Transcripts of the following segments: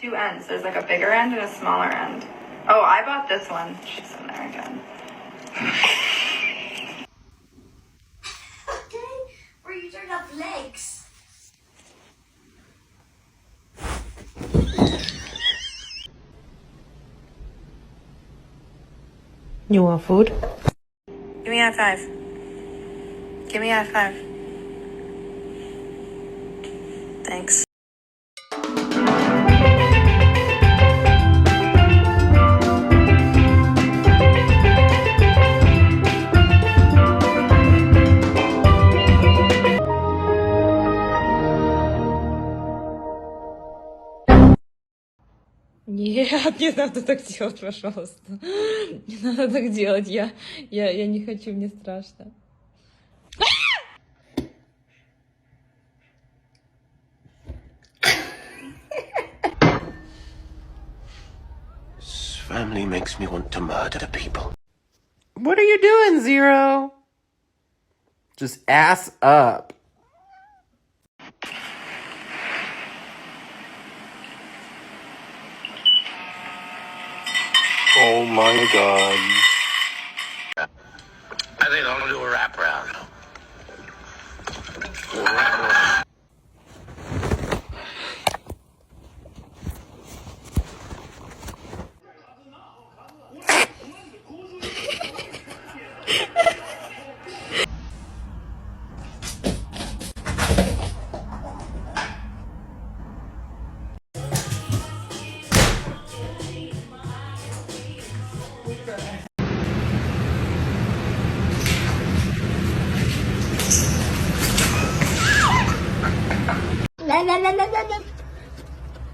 two ends. There's like a bigger end and a smaller end. Oh, I bought this one. She's in there again. Okay, where you turn up legs. You want food? Give me a high five. Give me a high five. Thanks. Нет, не надо так делать, пожалуйста. Не надо так делать. Я не хочу, мне страшно. This family makes me want to murder people. What are you doing, Zero? Just ass up. Oh my god. I think I'll do a wraparound. La la la la la la.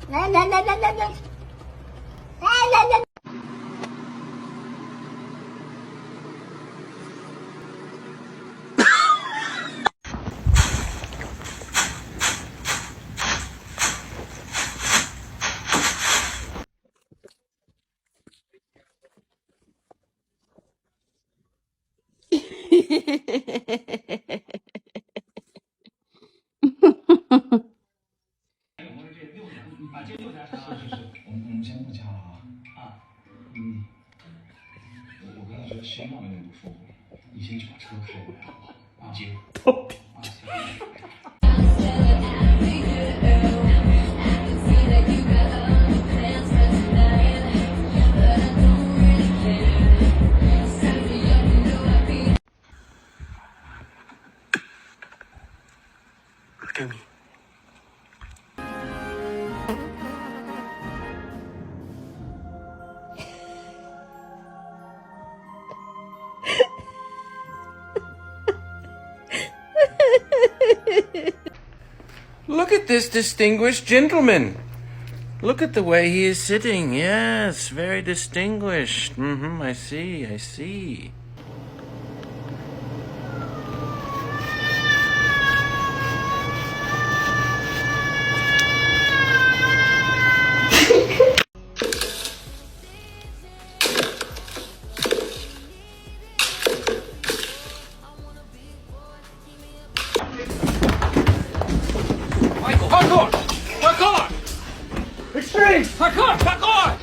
La la la la la la. La la la. Look at me. Look at this distinguished gentleman. Look at the way he is sitting. Yes, very distinguished. I see, I see. Parkour! Parkour! Extreme! Parkour! Parkour!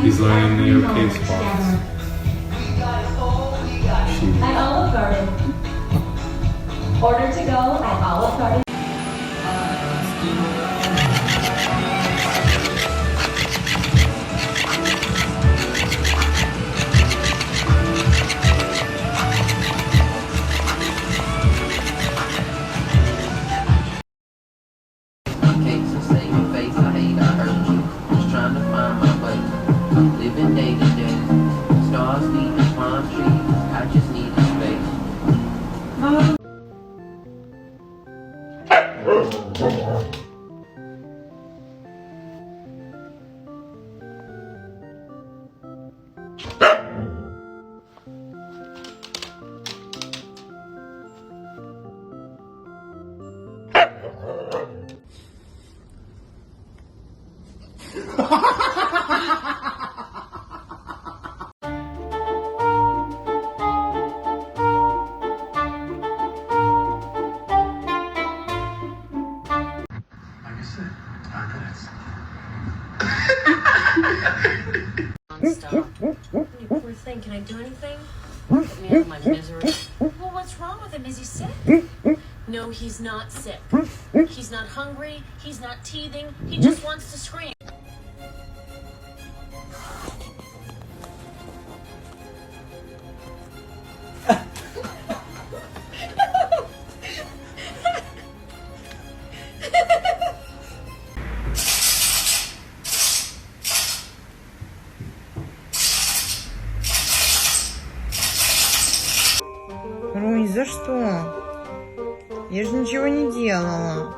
He's learning the European spots. At Olive Garden. Order to go at Olive Garden. Cakes and say your face, I hate, I hurt you. Just trying to find my way. Living day to day. Stars need to palm trees. I just need a space. You poor thing, can I do anything? Get me out of my misery. Well, what's wrong with him? Is he sick? No, he's not sick. He's not hungry. He's not teething. He just wants to scream. Рунь, за что? Я же ничего не делала.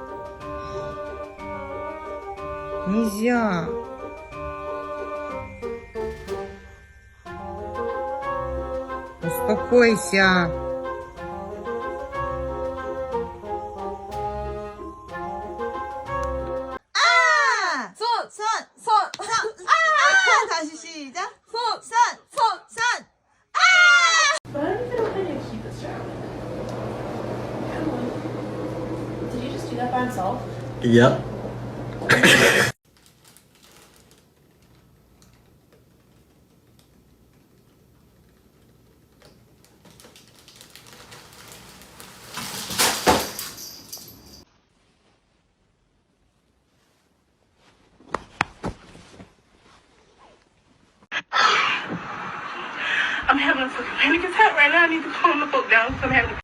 Нельзя. Успокойся. 다시 시작. But I don't even know how to keep this job. Did you just do that by himself? Yep. I'm having a fucking panic attack right now. I need to calm the fuck down because I'm having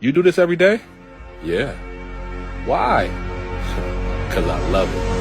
You do this every day? Yeah. Why? Because I love it.